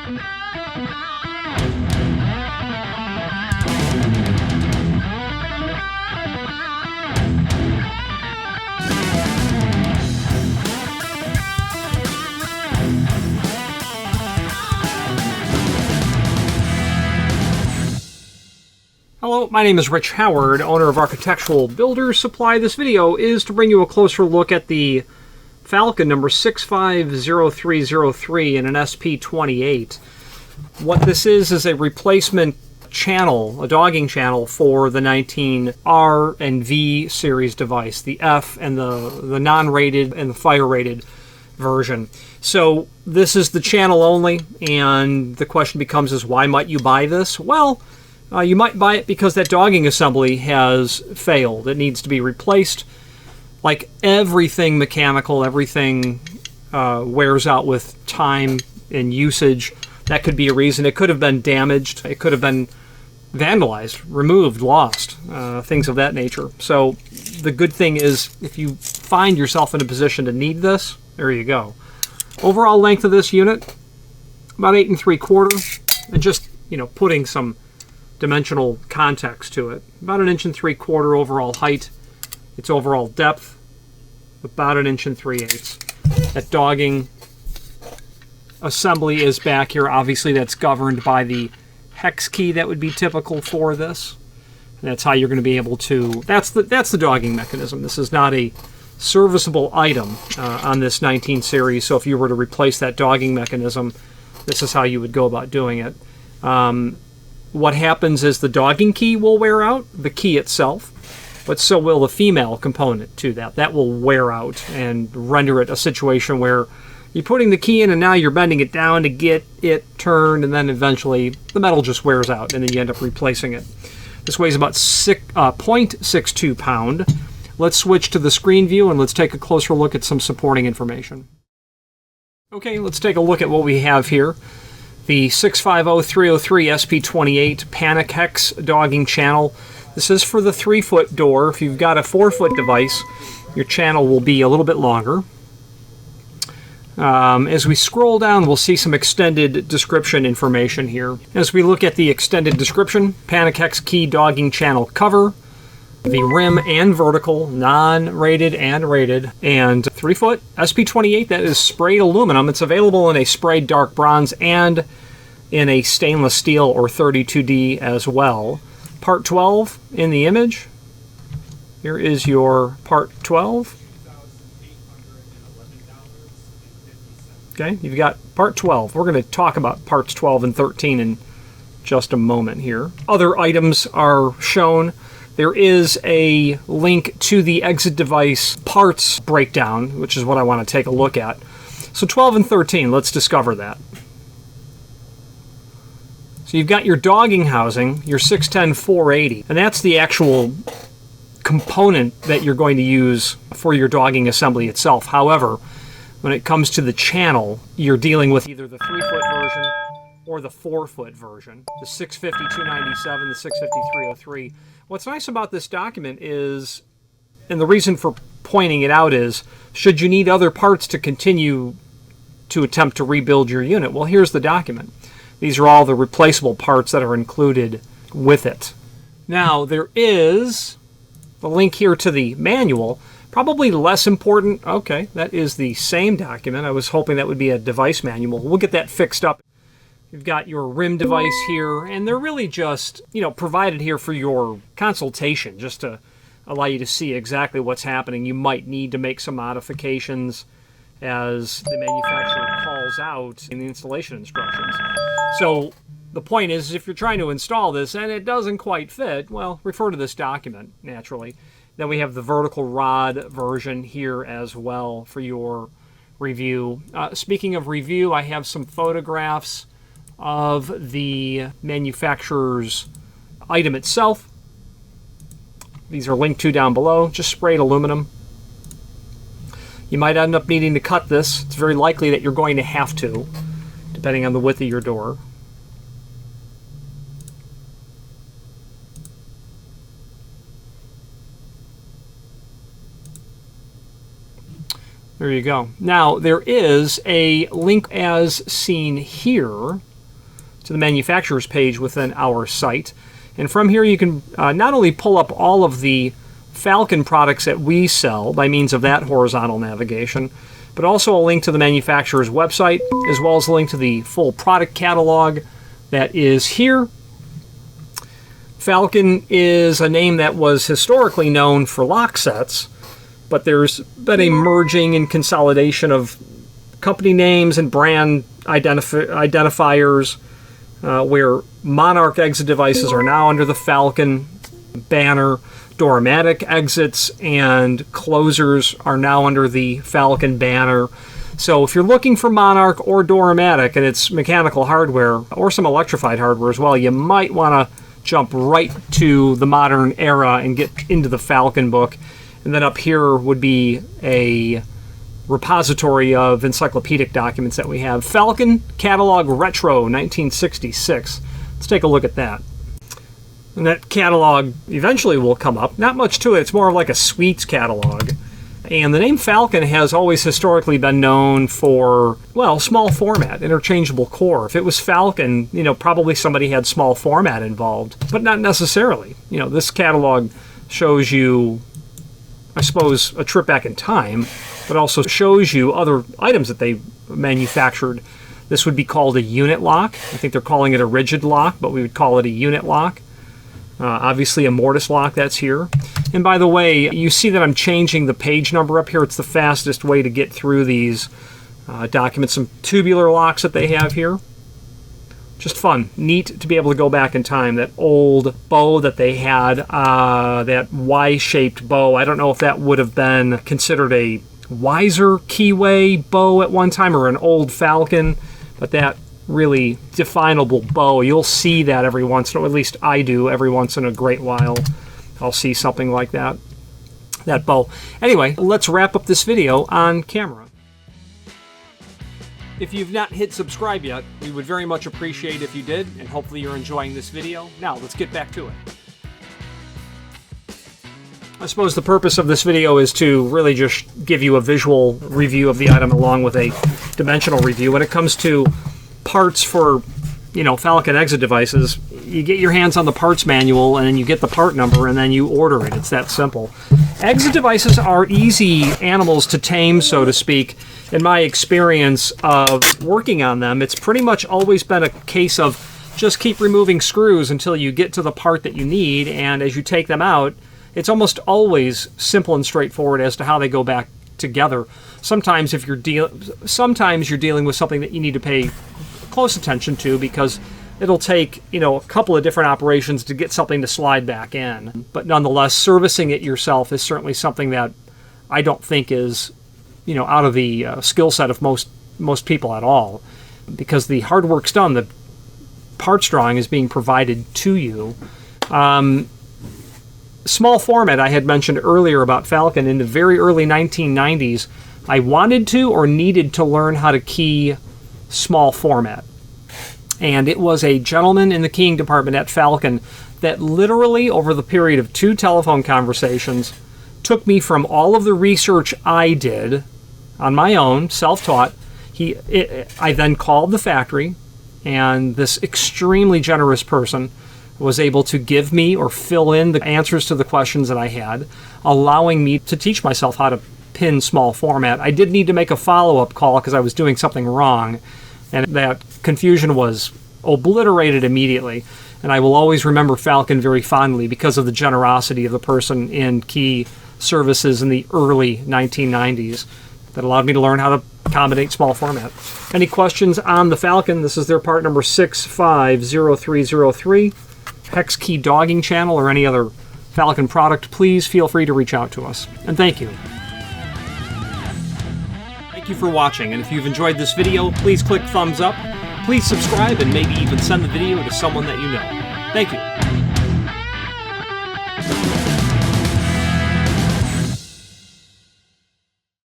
Hello, my name is Rich Howard, owner of Architectural Builders Supply. This video is to bring you a closer look at the Falcon number 650303 in an SP28. What this is a replacement channel, a dogging channel for the 19R and V series device, the F and the non-rated and the fire-rated version. So this is the channel only, and the question becomes is why might you buy this? Well, you might buy it because that dogging assembly has failed. It needs to be replaced. Like everything mechanical, everything wears out with time and usage. That could be a reason. It could have been damaged. It could have been vandalized, removed, lost, things of that nature. So the good thing is if you find yourself in a position to need this, there you go. Overall length of this unit, about 8 3/4, and just, putting some dimensional context to it. About 1 3/4 overall height. Its overall depth, about 1 3/8. That dogging assembly is back here. Obviously, that's governed by the hex key that would be typical for this. And that's how you're going to be able to. That's the dogging mechanism. This is not a serviceable item on this 19 series. So if you were to replace that dogging mechanism, this is how you would go about doing it. What happens is the dogging key will wear out, the key itself, but so will the female component to that. That will wear out and render it a situation where you're putting the key in and now you're bending it down to get it turned, and then eventually the metal just wears out and then you end up replacing it. This weighs about 0.62 pound. Let's switch to the screen view and let's take a closer look at some supporting information. Okay, let's take a look at what we have here. The 650303 SP28 Panic Hex dogging channel. This is for the 3-foot door. If you've got a 4-foot device, your channel will be a little bit longer. As we scroll down, we'll see some extended description information here. As we look at the extended description, Panic Hex key dogging channel cover, the rim and vertical, non-rated and rated, and 3-foot SP28, that is sprayed aluminum. It's available in a sprayed dark bronze and in a stainless steel or 32D as well. Part 12 in the image. Here is your part 12. Okay, you've got part 12. We're going to talk about parts 12 and 13 in just a moment here. Other items are shown. There is a link to the exit device parts breakdown, which is what I want to take a look at. So 12 and 13, let's discover that. So you've got your dogging housing, your 610-480, and that's the actual component that you're going to use for your dogging assembly itself. However, when it comes to the channel, you're dealing with either the 3-foot version or the 4-foot version, the 650-297, the 650-303. What's nice about this document is, and the reason for pointing it out is, should you need other parts to continue to attempt to rebuild your unit, well, here's the document. These are all the replaceable parts that are included with it. Now, there is the link here to the manual. Probably less important. Okay, that is the same document. I was hoping that would be a device manual. We'll get that fixed up. You've got your rim device here, and they're really just, provided here for your consultation, just to allow you to see exactly what's happening. You might need to make some modifications as the manufacturer calls out in the installation instructions. So the point is, if you're trying to install this and it doesn't quite fit, well, refer to this document, naturally. Then we have the vertical rod version here as well for your review. Speaking of review, I have some photographs of the manufacturer's item itself. These are linked to down below, just sprayed aluminum. You might end up needing to cut this. It's very likely that you're going to have to, depending on the width of your door. There you go. Now, there is a link as seen here to the manufacturer's page within our site. And from here you can not only pull up all of the Falcon products that we sell by means of that horizontal navigation, but also a link to the manufacturer's website, as well as a link to the full product catalog that is here. Falcon is a name that was historically known for lock sets, but there's been a merging and consolidation of company names and brand identifiers, where Monarch exit devices are now under the Falcon banner. Doormatic exits and closers are now under the Falcon banner. So if you're looking for Monarch or Doormatic and it's mechanical hardware or some electrified hardware as well, you might want to jump right to the modern era and get into the Falcon book. And then up here would be a repository of encyclopedic documents that we have. Falcon Catalog Retro 1966. Let's take a look at that. And that catalog eventually will come up. Not much to it. It's more of like a suites catalog. And the name Falcon has always historically been known for, well, small format, interchangeable core. If it was Falcon, probably somebody had small format involved, but not necessarily. This catalog shows you, I suppose, a trip back in time, but also shows you other items that they manufactured. This would be called a unit lock. I think they're calling it a rigid lock, but we would call it a unit lock. Obviously a mortise lock that's here. And by the way, you see that I'm changing the page number up here. It's the fastest way to get through these documents. Some tubular locks that they have here. Just fun. Neat to be able to go back in time. That old bow that they had, that Y-shaped bow. I don't know if that would have been considered a Weiser keyway bow at one time or an old Falcon, but that really definable bow. You'll see that every once in a while, at least I do every once in a great while. I'll see something like that bow. Anyway, let's wrap up this video on camera. If you've not hit subscribe yet, we would very much appreciate if you did, and hopefully you're enjoying this video. Now, let's get back to it. I suppose the purpose of this video is to really just give you a visual review of the item along with a dimensional review. When it comes to parts for, Falcon exit devices, you get your hands on the parts manual and then you get the part number and then you order it. It's that simple. Exit devices are easy animals to tame, so to speak. In my experience of working on them, it's pretty much always been a case of just keep removing screws until you get to the part that you need, and as you take them out, it's almost always simple and straightforward as to how they go back together. Sometimes you're dealing with something that you need to pay close attention to because it'll take, a couple of different operations to get something to slide back in. But nonetheless, servicing it yourself is certainly something that I don't think is, out of the skill set of most people at all, because the hard work's done. The parts drawing is being provided to you. Small format I had mentioned earlier about Falcon. In the very early 1990s, I wanted to or needed to learn how to key small format. And it was a gentleman in the keying department at Falcon that literally, over the period of 2 telephone conversations, took me from all of the research I did on my own, self-taught. I then called the factory, and this extremely generous person was able to give me or fill in the answers to the questions that I had, allowing me to teach myself how to pin small format. I did need to make a follow-up call because I was doing something wrong, and that confusion was obliterated immediately. And I will always remember Falcon very fondly because of the generosity of the person in key services in the early 1990s that allowed me to learn how to accommodate small format. Any questions on the Falcon? This is their part number 650303. Hex Key Dogging Channel or any other Falcon product, please feel free to reach out to us. And thank you. Thank you for watching, and if you've enjoyed this video, please click thumbs up, please subscribe, and maybe even send the video to someone that you know. Thank you.